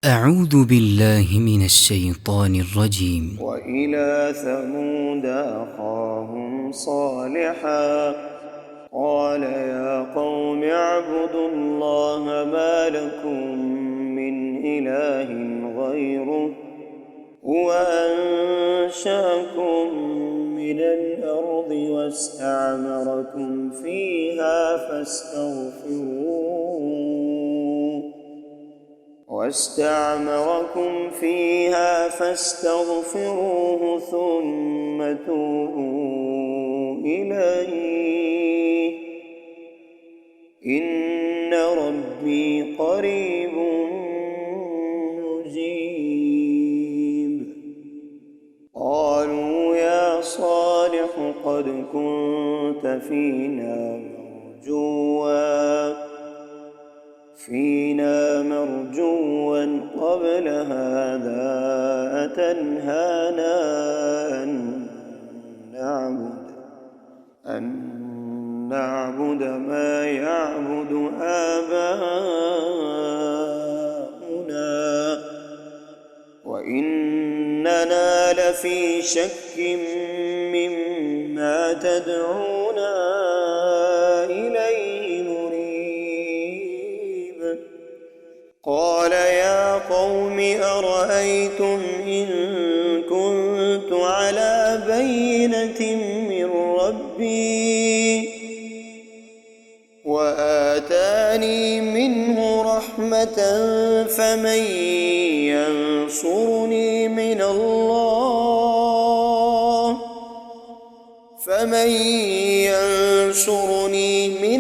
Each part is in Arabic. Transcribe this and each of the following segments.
أعوذ بالله من الشيطان الرجيم. وإلى ثمود أخاهم صالحا قال يا قوم اعبدوا الله ما لكم من إله غيره هو أنشأكم من الأرض واستعمركم فيها فاستغفروه ثم توبوا إليه إن ربي قريب مجيب. قالوا يا صالح قد كنت فينا مرجوا قبل هذا أتنهانا أن نعبد ما يعبد آباؤنا وإننا لفي شك مما تدعونا إليه مريب. قال يا قوم أرأيتم إن كنت على بينة من ربي وآتاني منه رحمة فمن ينصرني من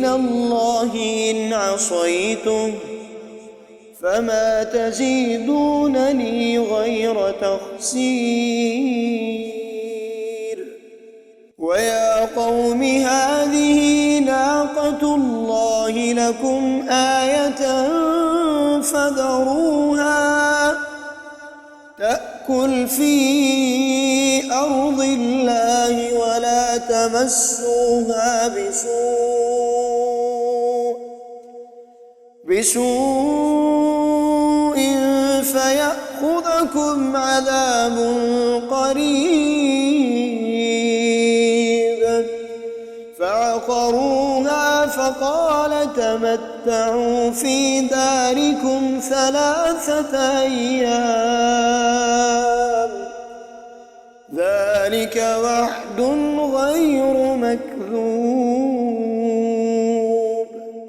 الله إن عصيته فما تزيدونني غير تخسير. ويا قوم هذه ناقة الله لكم آية فذروها تأكل في أرض الله ولا تمسوها بسوء فيأخذكم عذاب قريب. فعقروها فقال تمتعوا في داركم 3 أيام ذلك وعد غير مكذوب.